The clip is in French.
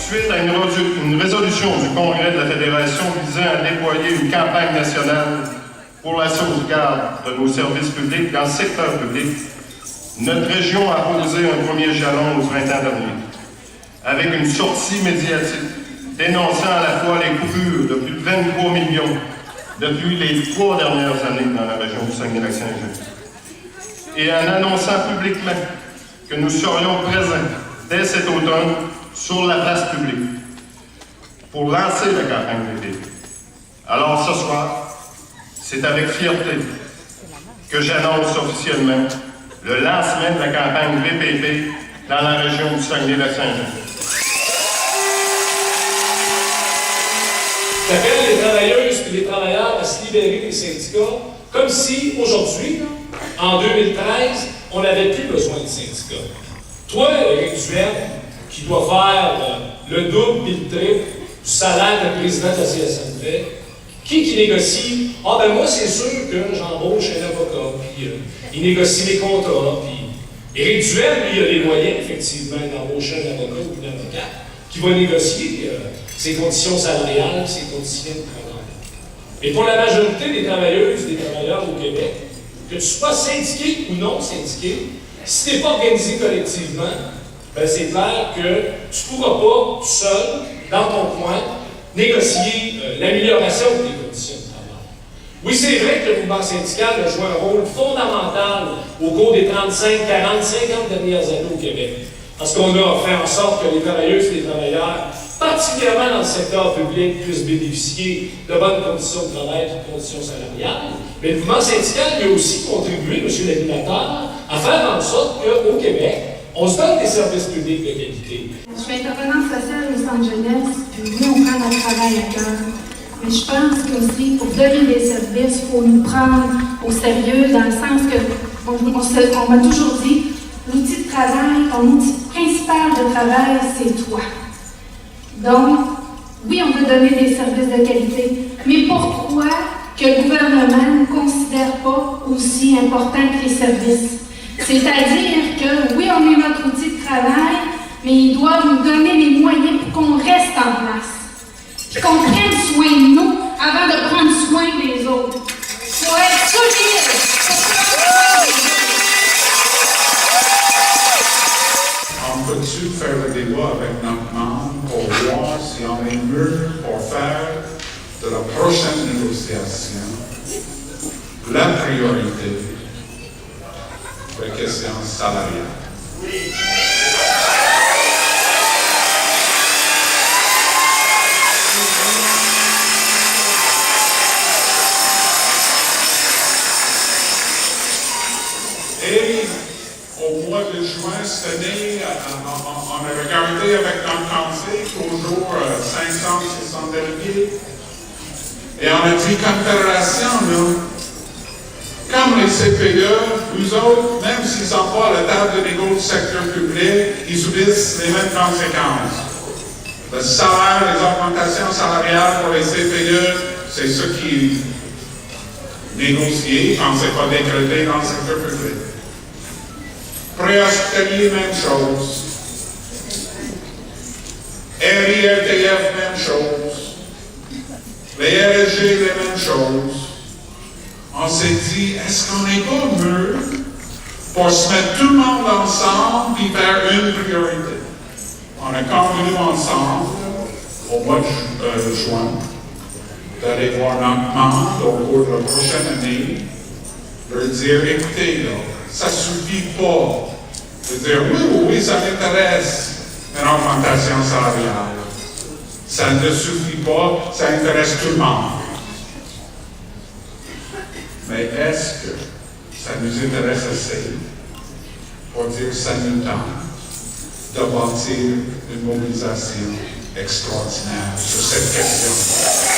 Suite à une résolution du Congrès de la Fédération visant à déployer une campagne nationale pour la sauvegarde de nos services publics dans le secteur public, notre région a posé un premier jalon au printemps dernier, avec une sortie médiatique dénonçant à la fois les coupures de plus de 23 millions depuis les 3 dernières années dans la région du Saguenay-Lac-Saint-Jean, et en annonçant publiquement que nous serions présents dès cet automne sur la place publique pour lancer la campagne d'été. Alors ce soir, c'est avec fierté que j'annonce officiellement le lancement de la campagne VPP dans la région du Saguenay-Lac-Saint-Jean. J'appelle les travailleuses et les travailleurs à se libérer des syndicats, comme si aujourd'hui, en 2013, on n'avait plus besoin de syndicats. Toi, Éric Duhaime, qui doit faire le double et le triple du salaire de président de la CSNV, qui négocie? Ah ben moi, c'est sûr que j'embauche un avocat, puis il négocie les contrats, puis Éric Duhaime, lui, il a les moyens, effectivement, d'embaucher un avocat ou une avocate qui va négocier ses conditions salariales, ses conditions de travail. Et pour la majorité des travailleuses et des travailleurs au Québec, que tu sois syndiqué ou non syndiqué, si tu n'es pas organisé collectivement, ben c'est clair que tu ne pourras pas, tout seul, dans ton coin, négocier l'amélioration de tes conditions de travail. Oui, c'est vrai que le mouvement syndical a joué un rôle fondamental au cours des 35, 40, 50 dernières années au Québec. Parce qu'on a fait en sorte que les travailleuses et les travailleurs, particulièrement dans le secteur public, puissent bénéficier de bonnes conditions de travail et de conditions salariales. Mais le mouvement syndical a aussi contribué, M. l'animateur, à faire en sorte qu'au Québec, on se donne des services publics de qualité. Je suis intervenante sociale au centre jeunesse, puis oui, on prend notre travail à cœur. Mais je pense qu'aussi, pour donner des services, il faut nous prendre au sérieux, dans le sens que, on m'a toujours dit, l'outil de travail, ton outil principal de travail, c'est toi. Donc, oui, on veut donner des services de qualité, mais pourquoi que le gouvernement ne considère pas aussi important que les services? C'est-à-dire que, oui, on est notre outil de travail, mais ils doivent nous donner les moyens pour qu'on reste en place. Puis qu'on prenne soin de nous avant de prendre soin des autres. Il faut être solide pour prendre soin des autres. On peut-tu faire le débat avec notre membre pour voir si on est mieux pour faire de la prochaine négociation la priorité? La question salariale. Oui. Et au mois de juin cette année, on a regardé avec notre conseil toujours 500-600 délégués. Et on a dit Confédération, nous, comme les CPE, vous autres, même s'ils ne sont pas à la table de négo du secteur public, ils subissent les mêmes conséquences. Le salaire, les augmentations salariales pour les CPE, c'est ce qui est négocié quand ce n'est pas décrété dans le secteur public. Préhospitalier, même chose. RIRTF, même chose. Les RSG, les mêmes choses. On s'est dit, est-ce qu'on n'est pas mieux pour se mettre tout le monde ensemble et faire une priorité? On a convenu ensemble, au mois de juin, d'aller voir notre membre au cours de la prochaine année, leur dire, écoutez, là, ça ne suffit pas de dire, oui, ça m'intéresse, une augmentation salariale. Ça ne suffit pas, ça intéresse tout le monde. Mais est-ce que ça nous intéresse assez pour dire que ça nous tente de bâtir une mobilisation extraordinaire sur cette question?